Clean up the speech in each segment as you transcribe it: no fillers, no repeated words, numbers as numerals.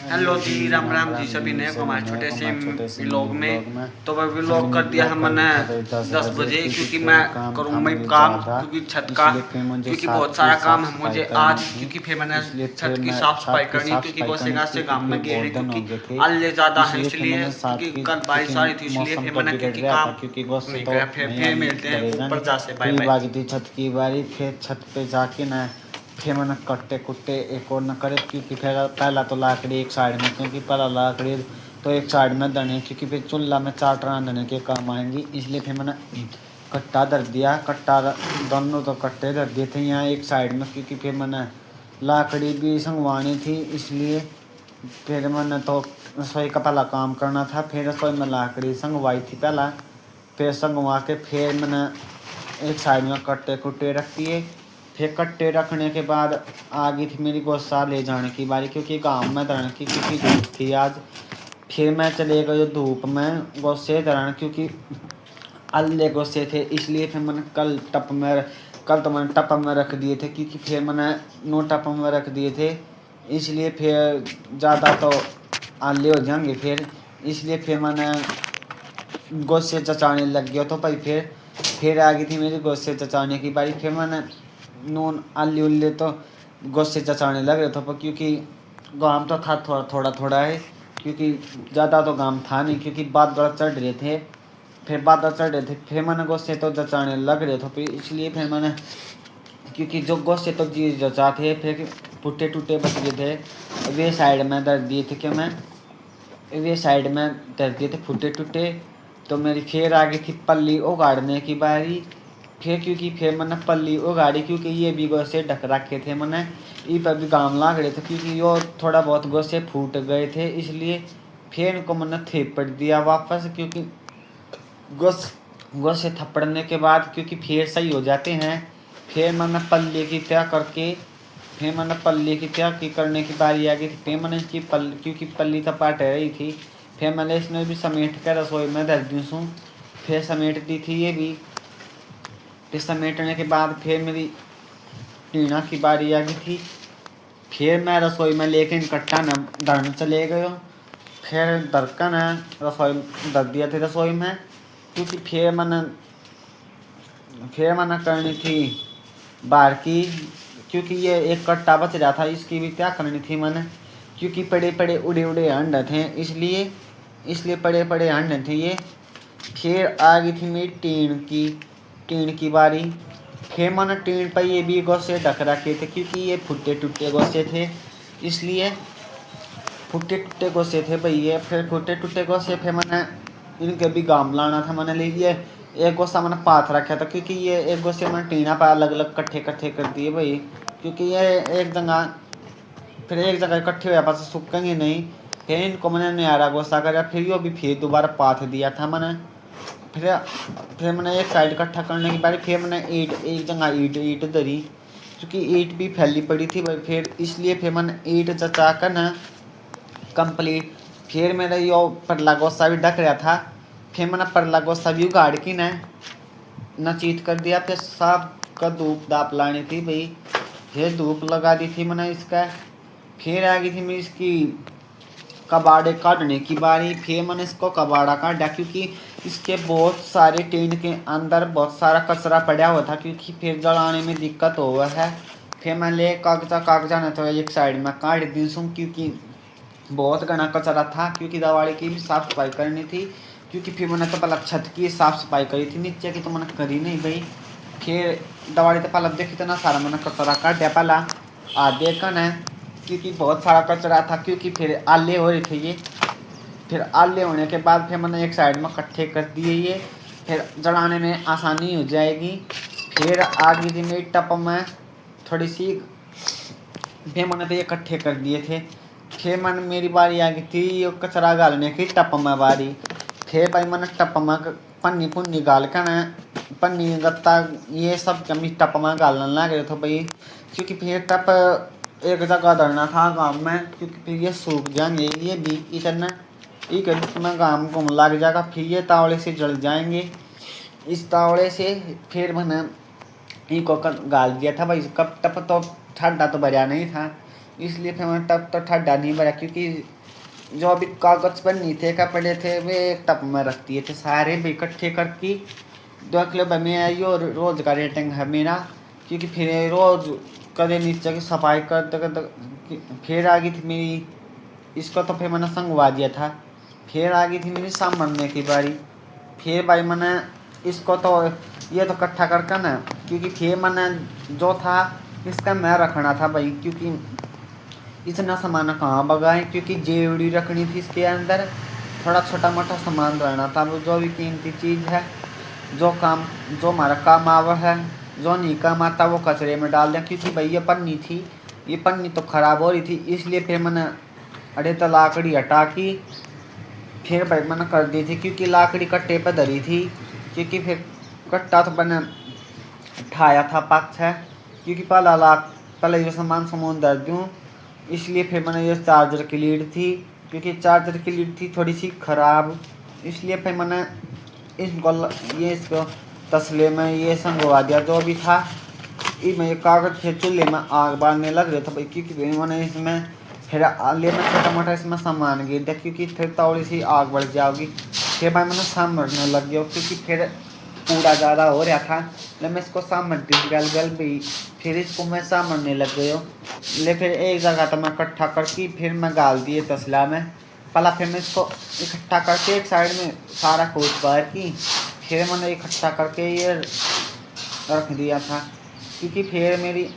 Hello जी, राम राम जी सभी ने को हमारे छोटे से व्लॉग में। तो वह व्लॉग कर दिया हमने 10 बजे, क्योंकि मैं करूँ मैं काम, क्योंकि छत का, क्योंकि बहुत सारा काम है मुझे आज, क्योंकि फिर मैंने छत की साफ सफाई करनी, क्योंकि गोसेगा से गांव में गेड़े, क्योंकि अल्ले ज़्यादा है इसलिए, क्योंकि कल बारिश आ रही थी इसलिए फिर मैंने क्योंकि काम नहीं किया। फिर मिलते हैं ऊपर जा से, बाय बाय। थी छत की बारी, फिर छत पे जाके ना फिर मैंने कट्टे कुट्टे एक और न करे, क्योंकि फिर पहला तो लाकड़ी एक साइड में, क्योंकि पहला लाकड़ी तो एक साइड में दने, क्योंकि फिर चूल्हा में चाट रांधने के काम आएंगी, इसलिए फिर मैंने कट्टा धर दिया। कट्टा दोनों तो कट्टे धर दिए थे यहाँ एक साइड में, क्योंकि फिर मैंने लाकड़ी भी संगवानी थी, इसलिए फिर मैंने तो रसोई का पहला काम करना था। फिर रसोई में लाकड़ी संगवाई थी पहला, फिर संगवा के फिर मैंने एक साइड में कट्टे कुट्टे रख दिए। फिर कट्टे रखने के बाद आ गई थी मेरी गोसा ले जाने की बारी, क्योंकि गांव में धरण की क्योंकि धूप थी आज। फिर मैं चले गए धूप में गोसे धरण, क्योंकि अल्ले गोसे थे, इसलिए फिर मैंने कल तो मैंने टप में रख दिए थे, क्योंकि फिर मैंने नो टप में रख दिए थे, इसलिए फिर ज़्यादा तो आले हो जाएंगे फिर, इसलिए फिर मैंने गोसे चचाने लग गया। तो भाई फिर आ गई थी मेरी गोसे चचाने की बारी। फिर मैंने नून आले उल्ले तो गोसे चचाने लग रहे थे, पर क्योंकि गाम तो था थोड़ा थोड़ा है, क्योंकि ज़्यादा तो गाम था नहीं, क्योंकि बादल चढ़ रहे थे। फिर बादल चढ़ रहे थे, फिर मैंने गोसे तो चचाने लग रहे थे, फिर इसलिए फिर मैंने, क्योंकि जो गोसे तो जी जचा थे, फिर पुट्टे टूटे बच गए थे, वे साइड में दर दिए थे, क्या मैं वे साइड में दर दिए थे फुटे टूटे। तो मेरी फिर आ गई थी पल्ली उगाड़ने की बारी। फिर क्योंकि फिर मैंने पल्ली उगाड़ी, क्योंकि ये भी गोसे ढक रखे थे मैंने, ये पर भी गाम लाग रहे थे, क्योंकि यो थोड़ा बहुत गोसे फूट गए थे, इसलिए फिर इनको मैंने थेपड़ दिया वापस, क्योंकि गोसे थप्पड़ने के बाद क्योंकि फिर सही हो जाते हैं। फिर मैंने पल्ली की तय करके, फिर मैंने पल्ली की तय की करने की बारी आ गई थी। फिर मैंने इसकी क्योंकि पल्ली तो पाट रही थी, फिर मैंने इसमें भी समेट कर रसोई में धर दी हूँ। फिर समेट दी थी ये भी। फिर समेटने के बाद फिर मेरी टीना की बारी आ गई थी। फिर मैं रसोई में लेके कट्टा न धरने चले गए। फिर धरकर न रसोई धर दिया था रसोई में, क्योंकि फिर मैंने करनी थी बाहर की, क्योंकि ये एक कट्टा बच रहा था, इसकी भी क्या करनी थी मैंने, क्योंकि पड़े पड़े उड़े उड़े अंड थे, इसलिए पड़े पड़े अंड थे ये। फिर आ गई थी मेरी टीन की बारी। फिर मैंने टीन पर ये भी गोसे ढक रखे थे, क्योंकि ये फुटे टूटे गोसे थे, इसलिए फुटे टूटे गोसे थे भैया। फिर फुटे टूटे गोसे फिर मैंने इनके भी गाम लाना था। मैंने लीजिए एक गोसा मैंने पाथ रखा था, क्योंकि ये एक गोसे मैंने टीना पर अलग अलग कट्ठे कर दिए भाई, क्योंकि ये एक जगह इकट्ठे हुआ पास सूखेंगे नहीं। फिर इनको मैंने न्यारा गोसा करा, फिर यो भी फिर दोबारा पाथ दिया था मैंने। फिर मैंने एक साइड इकट्ठा करने के बाद फिर मैंने एक जगह ईट धरी, क्योंकि ईट भी फैली पड़ी थी भाई। फिर इसलिए फिर मैंने ईट चचा कर ना कंप्लीट। फिर मेरा यो परला गोसा भी ढक रहा था, फिर मैंने परला गोसा भी उगाड़ की न चीत कर दिया। फिर सब का धूप दाप लानी थी भाई, फिर धूप लगा दी थी मैंने इसका। फिर आ गई थी मैं इसकी कबाड़े काटने की बारी। फिर मैंने इसको कबाड़ा काटा, क्योंकि इसके बहुत सारे टीन के अंदर बहुत सारा कचरा पड़ा हुआ था, क्योंकि फिर जलाने में दिक्कत हो हुआ है। फिर मैं ले कागजा ने तो एक साइड में काट दी हूँ, क्योंकि बहुत घना कचरा था, क्योंकि दीवार की भी साफ़ सफाई करनी थी। क्योंकि फिर मैंने तो पहले छत की साफ़ सफाई करी थी, नीचे की तो मैंने करी नहीं भाई। फिर दीवार तो पहले देखी तो ना सारा मैंने कचरा काटा पहला आधे कन है, क्योंकि बहुत सारा कचरा था, क्योंकि फिर आले हो रहे थे ये। फिर आले होने के बाद फिर मैंने एक साइड में इकट्ठे कर दिए ये, फिर जलाने में आसानी हो जाएगी। फिर आ गई थी मेरी टप में थोड़ी सी, फिर मैंने तो ये इकट्ठे कर दिए थे। फिर मैंने मेरी बारी आ गई थी ये कचरा गालने की टप में बारी। फिर भाई मैंने टप में पन्नी पुन्नी गाल कर पन्नी गत्ता ये सब कमी टप में गालने लग रहे थे भाई, क्योंकि फिर टप एक जगह धरना था गाँव में, क्योंकि फिर ये सूख जाएंगे ये भी इतना एक में गाँव घूम लग जाएगा, फिर ये तावड़े से जल जाएंगे। इस तावड़े से फिर मैंने इनको गाल दिया था भाई। कब टप तो ठंडा तो भरा नहीं था, इसलिए फिर मैंने तब तो ठंडा नहीं भरा, क्योंकि जो भी कागज पर नहीं थे कपड़े थे वे एक टब में रख दिए थे सारे भी इकट्ठे करके। देख लो भाई मैं यो रोज़ का रेटिंग है मेरा, क्योंकि फिर रोज़ कदे नीचे की सफाई करते करते फिर आ गई थी मेरी, इसको तो फिर मैंने संगवा दिया था। फिर आ गई थी मेरी सामने की बारी, फिर भाई मैंने इसको तो ये तो इकट्ठा करके ना, क्योंकि फिर मैंने जो था इसका मैं रखना था भाई, क्योंकि इतना सामान कहाँ बगाए, क्योंकि जेवड़ी रखनी थी इसके अंदर, थोड़ा छोटा मोटा सामान रहना था। वो जो भी कीमती चीज़ है जो हमारा काम आवा है, जो नहीं काम आता वो कचरे में डाल दें, क्योंकि भाई ये पन्नी थी, ये पन्नी तो ख़राब हो रही थी। इसलिए फिर मैंने अरे तो लाकड़ी हटा की फिर भाई मैंने कर दी थी, क्योंकि लाकड़ी कट्टे पर धरी थी, क्योंकि फिर कट्टा तो मैंने उठाया था पक्ष है, क्योंकि पहले ये सामान धर दूँ। इसलिए फिर मैंने ये चार्जर की लीड थी, क्योंकि चार्जर की लीड थी थोड़ी सी ख़राब, इसलिए फिर मैंने इसको तसले में ये संगवा दिया जो भी था। इसमें ये कागज़ फिर चूल्हे में आग बालने लग रहा था भाई, क्योंकि मैंने इसमें फिर ले में छोटा मोटा इसमें सामान गिर दिया, क्योंकि फिर थोड़ी सी आग बढ़ जाओगी। फिर भाई मैंने सामने लग गया, क्योंकि फिर कूड़ा ज़्यादा हो रहा था, मैं इसको सामने गल भी, फिर इसको मैं सामने लग गया। ले फिर एक जगह तो मैं इकट्ठा करके फिर मैं गाल दिए तसला में। पहला फिर मैं इसको इकट्ठा करके एक साइड में सारा कूच बाहर की, फिर मैंने इकट्ठा करके ये रख दिया था, क्योंकि फिर मेरी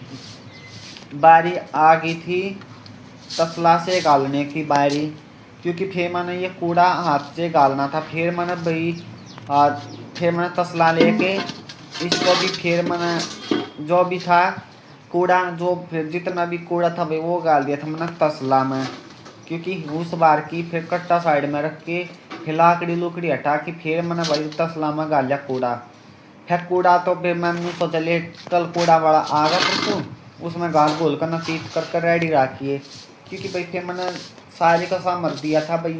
बारी आ गई थी तसला से गालने की बारी, क्योंकि फिर मैंने ये कूड़ा हाथ से गालना था। फिर मैंने फिर मैंने तसला लेके इसको भी फिर मैंने जो भी था कूड़ा, जो फिर जितना भी कूड़ा था भाई वो गाल दिया था मैंने तसला में, क्योंकि उस बार की फिर कट्टा साइड में रख के फिर लाकड़ी लुकड़ी हटा के फिर मैंने भाई तसला में गाल लिया कूड़ा। फिर कूड़ा तो फिर मैंने सोचा ले कल कूड़ा वाला आ गया परसों, उसमें गाल घोल कर नसीब करके रेडी रखिए, क्योंकि भाई फिर मैंने सारे का सामर दिया था भाई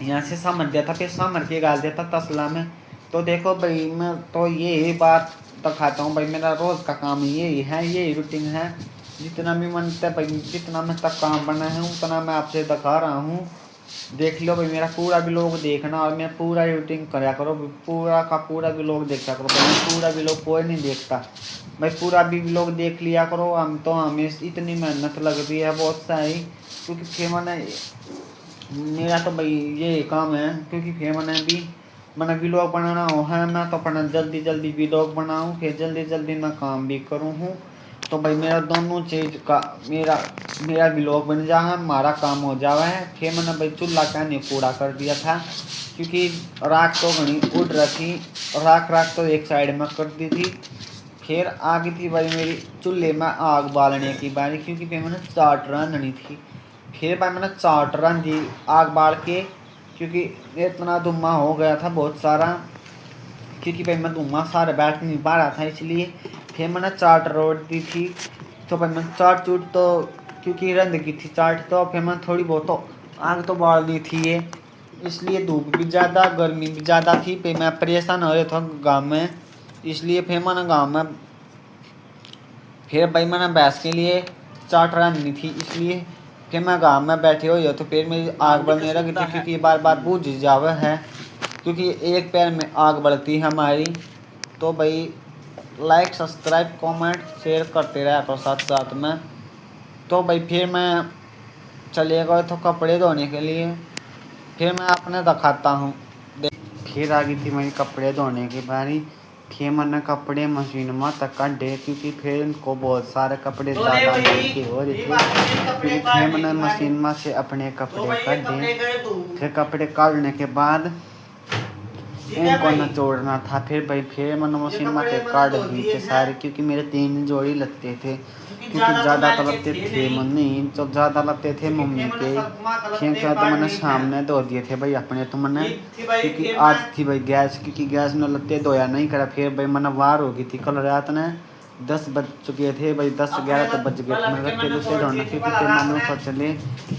यहाँ से सामर दिया था, फिर सामर के गाल दिया था तसला में। तो देखो भाई मैं तो ये बात दिखाता हूँ भाई, मेरा रोज़ का काम यही है, यही रूटीन है। जितना भी मन भाई जितना मैं तक काम बना है उतना मैं आपसे दिखा रहा हूँ। देख लो भाई मेरा पूरा भी लोग देखना, और मैं पूरा रूटीन कराया करो, पूरा का पूरा भी लोग देखा करो भाई, पूरा भी लोग कोई नहीं देखता भाई, पूरा भी लोग देख लिया करो। हम तो हमें इतनी मेहनत लग रही है बहुत सारी, क्योंकि फिर मेरा तो भाई ये काम है, क्योंकि फिर मैंने व्लॉग बनाना हो है, मैं तो अपना जल्दी व्लॉग बनाऊँ, फिर जल्दी मैं काम भी करूँ हूँ। तो भाई मेरा दोनों चीज़ का मेरा व्लॉग बन जा है, हमारा काम हो जावा है। फिर मैंने भाई चूल्हा का नहीं कूड़ा कर दिया था, क्योंकि राख तो घनी उड़ रही थी, राख तो एक साइड में कर दी थी। फिर आ गई थी भाई मेरी चूल्हे में आग बालने की बारी, क्योंकि फिर मैंने चाट रांधनी थी। फिर भाई मैंने चाट रांधी आग बाल के, क्योंकि इतना धुआं हो गया था बहुत सारा, क्योंकि भाई मैं धुआं सारे बैठ नहीं पा रहा था, इसलिए फिर मैंने चाट रोट दी थी। तो भाई मैं चाट चूट तो क्योंकि रंध की थी चाट, तो फिर मैं थोड़ी बहुत तो आग तो बाल दी थी ये, इसलिए धूप भी ज़्यादा गर्मी भी ज़्यादा थी, फिर मैं परेशान हो रहा था गाँव में, इसलिए फिर मैंने गाँव में फिर भाई मैंने भैंस के लिए चाट रांधनी थी, इसलिए फिर मैं गाँव में बैठे हुए तो फिर मेरी आग बढ़ने लगी थी, क्योंकि बार बुझ जावे है, क्योंकि एक पैर में आग बढ़ती है हमारी। तो भाई लाइक सब्सक्राइब कमेंट शेयर करते रहा करो साथ में। तो भाई फिर मैं चले गए तो कपड़े धोने के लिए, फिर मैं अपने दिखाता हूँ। फिर आ गई थी मेरी कपड़े धोने की बारी, फिर मैंने कपड़े मशीन में तक काटे, क्योंकि फिर इनको बहुत सारे कपड़े ज़्यादा के हो रहे थे, क्योंकि फिर मैंने मशीन में से अपने कपड़े काटे। फिर कपड़े काटने के बाद इनको निचोड़ना था, फिर मैंने मशीन में से काट दिए थे सारे, क्योंकि मेरे 3 जोड़ी लगते थे, क्योंकि ज़्यादा तो लगते थे नहीं, तो ज़्यादा लगते थे मम्मी के। फिर तो मैंने सामने धो दिए थे भाई अपने, तो मैंने क्योंकि आज थी भाई गैस, क्योंकि गैस में लगते धोया नहीं करा। फिर भाई मैंने वार हो गई थी, कल रात ने 10 बज चुके थे भाई, 10-11 तो बज गए थे मैं रखते दूसरे धोने, क्योंकि फिर मैंने सोचले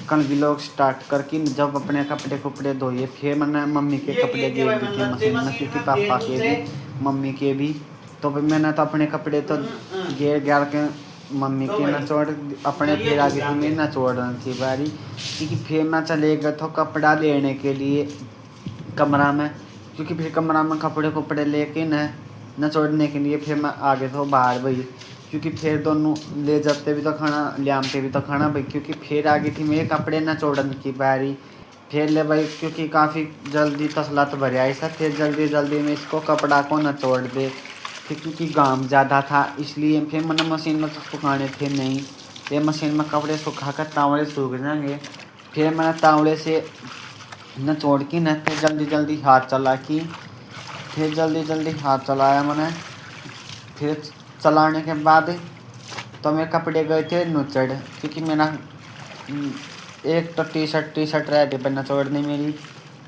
कल व्लॉग स्टार्ट करके जब अपने कपड़े धोए। फिर मैंने मम्मी के कपड़े गेर दिए थे मशीन में, क्योंकि पापा के भी मम्मी के भी। तो भाई मैंने तो अपने कपड़े तो गेर के मम्मी की नचोड़ अपने फिर आगे थी मेरी नचोड़ना थी बारी, क्योंकि फिर मैं चले गया था कपड़ा लेने के लिए कमरा में, क्योंकि फिर कमरा में कपड़े कपड़े लेके नचोड़ने के लिए फिर मैं आगे था बाहर भाई, क्योंकि फिर दोनों ले जाते भी तो खाना ले आते भी तो खाना भाई, क्योंकि फिर आगे थी मेरे कपड़े नचोड़ने की बारी। फिर ले भाई क्योंकि काफ़ी जल्दी तसलात भर आई सब, फिर जल्दी जल्दी में इसको कपड़ा को नचोड़ दे, फिर क्योंकि गाम ज़्यादा था इसलिए फिर मैंने मशीन में तो सुखाने थे नहीं, फिर मशीन में कपड़े सुखा कर तावड़े सूख जाएंगे, फिर मैंने तावड़े से नचोड़ की न फिर जल्दी जल्दी हाथ चला की, फिर जल्दी जल्दी हाथ चलाया मैंने, फिर चलाने के बाद तो मेरे कपड़े गए थे नुचड़, क्योंकि मेरा एक तो टी शर्ट रह गई पर नचोड़नी मेरी,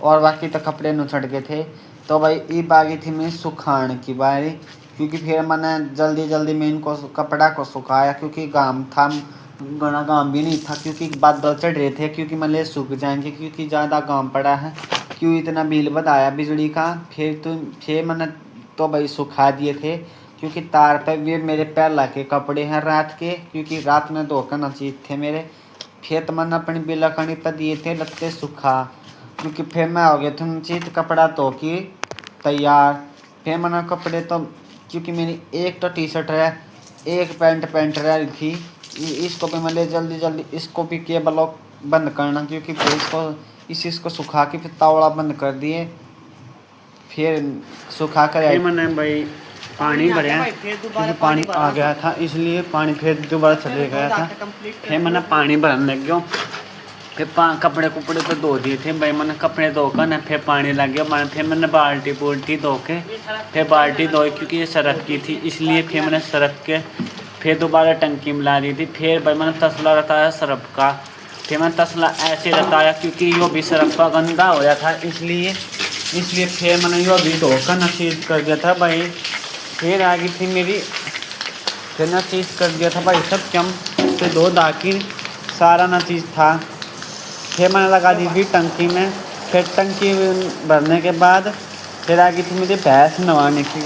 और बाकी तो कपड़े नुचड़ गए थे। तो भाई ये बागी थी मैं सुखाने की बारी, क्योंकि फिर मैंने जल्दी जल्दी में इनको कपड़ा को सुखाया, क्योंकि गाम था घना गाम भी नहीं था, क्योंकि बादल चढ़ रहे थे, क्योंकि मतलब सूख जाएंगे क्योंकि ज़्यादा गाम पड़ा है, क्यों इतना बिल बताया बिजली का। फिर मैंने तो भाई सुखा दिए थे, क्योंकि तार पे भी मेरे पहला के कपड़े हैं रात के, क्योंकि रात में धोकर नसीब थे मेरे। फिर तो मैंने अपनी बिलखनी पर दिए थे लत्ते सूखा, क्योंकि फिर मैं हो गया था नीचे कपड़ा धो के तैयार। फिर मैंने कपड़े तो क्योंकि मेरी एक तो टी शर्ट है एक पैंट रह रही थी, इसको भी मतलब जल्दी जल्दी इसको भी केबल लॉक बंद करना, क्योंकि फिर इसको सुखा के फिर तावड़ा बंद कर दिए, फिर सुखा कर मैंने भाई पानी भरा, क्योंकि पानी आ गया था इसलिए पानी फिर दोबारा चले गया था। फिर मैंने पानी भरने लग गया, फिर कपड़े कुपड़े तो धो दिए थे भाई, मैंने कपड़े धोकर ना फिर पानी लग गया, फिर मैंने बाल्टी धो के फिर बाल्टी धोई, क्योंकि ये सरफ की थी इसलिए फिर मैंने सरफ के फिर दोबारा टंकी मिला दी थी। फिर भाई मैंने तसला रताया सरफ का, फिर मैंने तसला ऐसे रताया क्योंकि यो भी सरफ का गंदा हो गया था, इसलिए फिर मैंने यो भी धोकर नसीज कर दिया था भाई। फिर आ गई थी मेरी, फिर नसीज कर दिया था भाई सब चम, फिर दो दाखिल सारा नसीज था। फिर मैंने लगा दी थी टंकी में, फिर टंकी भरने के बाद फिर आ गई थी मेरी भैंस नवाने की।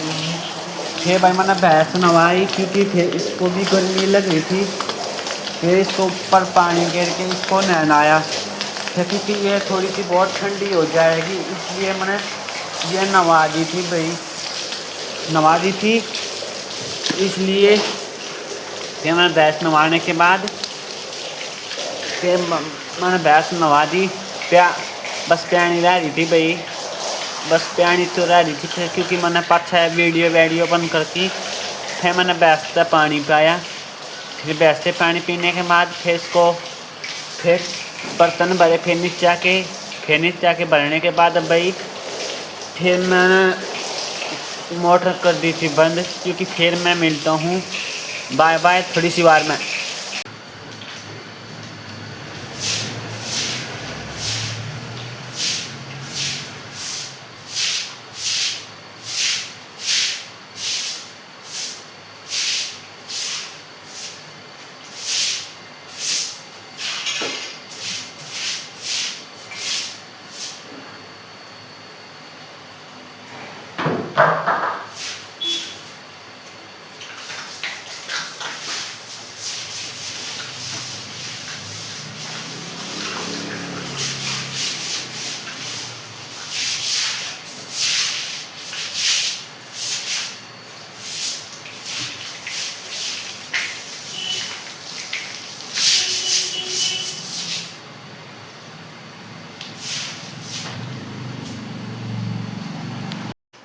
फिर भाई मैंने भैंस नवाई, क्योंकि फिर इसको भी गर्मी लग रही थी, फिर इसको ऊपर पानी गिर के इसको नहलाया, फिर क्योंकि ये थोड़ी सी बहुत ठंडी हो जाएगी इसलिए मैंने ये नवा दी थी भाई, नवा दी थी इसलिए। फिर मैंने भैंस नवाने के बाद फिर मैंने भैंस नवा दी, बस प्यानी रह रही थी भाई, बस प्यानी तो रह रही थी फिर, क्योंकि मैंने पाछा वीडियो बंद करके फिर मैंने भैंस से पानी पाया। फिर भैंस से पानी पीने के बाद फिर इसको फिर बर्तन भरे, फिर नीचे आके भरने के बाद भाई फिर मैंने मोटर कर दी थी बंद, क्योंकि फिर मैं मिलता हूँ बाय बाय थोड़ी सी बार में।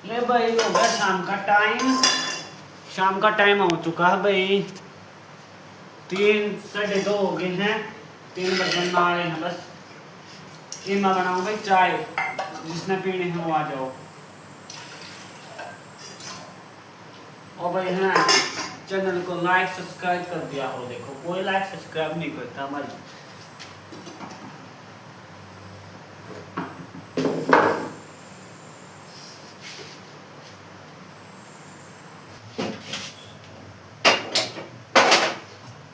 ले भाई हो गया शाम का टाइम हो चुका है भाई, 3 साढ़े 2 हो गए हैं, 3 बजे आ रहे हैं बस। ये मैं बनाऊँ भाई चाय, जिसने पीनी है वो आ जाओ। और भाई हाँ चैनल को लाइक सब्सक्राइब कर दिया हो, देखो कोई लाइक सब्सक्राइब नहीं करता भाई।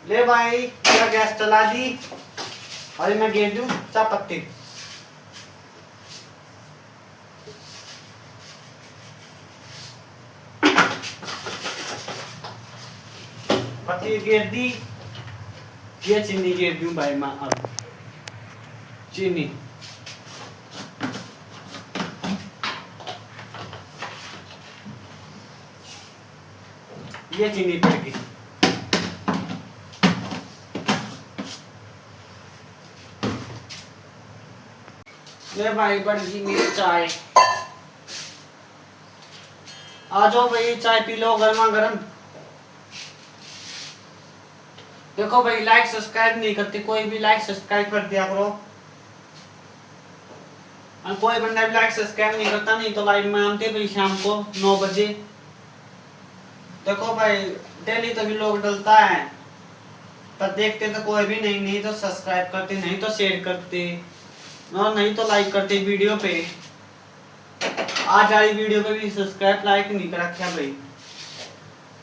ले भाई पूरा गैस चला दी, और मैं गिर दूं चाय पत्ती। पत्ती ये गिर दी, ये चीनी गिर दूं भाई मैं अब चीनी ये चीनी पड़ गई। ले भाई बढ़ गई मेरी चाय। आ जाओ भाई चाय पी लो गर्मा गर्म। देखो भाई लाइक सब्सक्राइब नहीं करते कोई भी, लाइक सब्सक्राइब कर दिया करो। और कोई बंदा भी लाइक सब्सक्राइब नहीं करता, नहीं तो लाइव में आते भाई शाम को 9 बजे। देखो भाई डेली तो भी लोग डलता है पर देखते तो कोई भी नहीं, नहीं तो सब्सक्राइब करते, नहीं तो शेयर करते और नहीं तो लाइक करते वीडियो पे। आज वाली वीडियो पे भी सब्सक्राइब लाइक नहीं कर रखा भाई।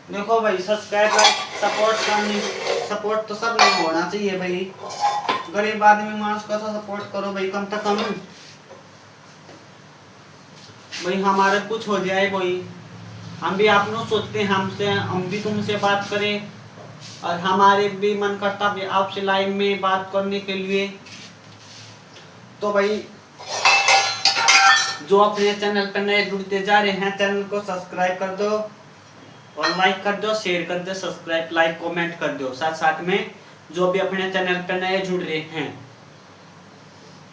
देखो भाई सब्सक्राइब लाइक सपोर्ट करनी, सपोर्ट तो सब लोग होना चाहिए भाई। गरीब आदमी मानुष का तो सपोर्ट करो भाई कम से कम भाई, हमारे कुछ हो जाए भाई। हम भी आप लोग सोचते हैं हमसे, हम भी तुमसे बात करें और हमारे भी मन करता है आपसे लाइव में बात करने के लिए। तो भाई जो अपने चैनल पर नए जुड़ते जा रहे हैं चैनल को सब्सक्राइब कर दो और लाइक कर दो, शेयर कर दो, सब्सक्राइब लाइक कमेंट कर दो। साथ साथ में जो भी अपने चैनल पर नए जुड़ रहे हैं,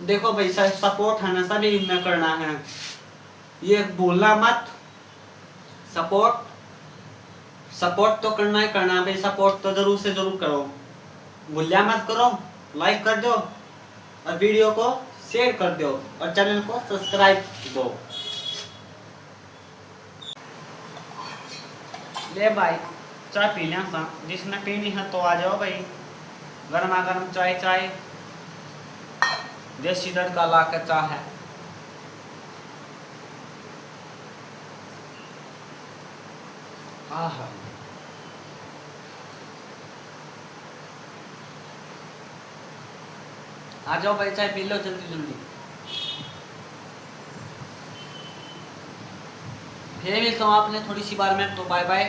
देखो भाई सपोर्ट है ना सभी में करना है, ये भूलना मत। सपोर्ट तो करना ही करना भाई, सपोर्ट तो जरूर से जरूर करो, भूलिया मत करो। लाइक कर दो और वीडियो को शेयर कर दो और चैनल को सब्सक्राइब दो। ले भाई चाय पी लें सा, जिसने पीनी है तो आ जाओ भाई। गर्मा गर्म चाय देसी तड़का ला के चाय है। आहा आ जाओ भाई चाय पी लो जल्दी जल्दी। फिर मिलता हूँ आपने थोड़ी सी बार में, तो बाय बाय।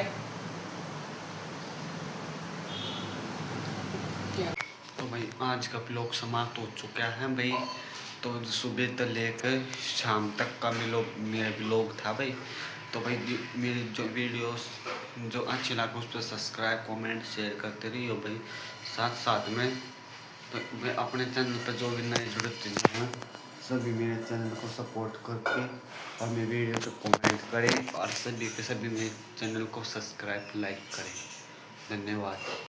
तो भाई आज का ब्लॉग समाप्त हो चुका है भाई। तो सुबह से लेकर शाम तक का मेरा ब्लॉग था भाई। तो भाई मेरी जो वीडियोस जो अच्छी लगे उस पर सब्सक्राइब कमेंट शेयर करते रहिए भाई। साथ साथ में तो मैं अपने चैनल पर जो भी नए जुड़ते हैं सभी मेरे चैनल को सपोर्ट करके और मेरे वीडियो को कमेंट करें और सभी के सभी मेरे चैनल को सब्सक्राइब लाइक करें। धन्यवाद।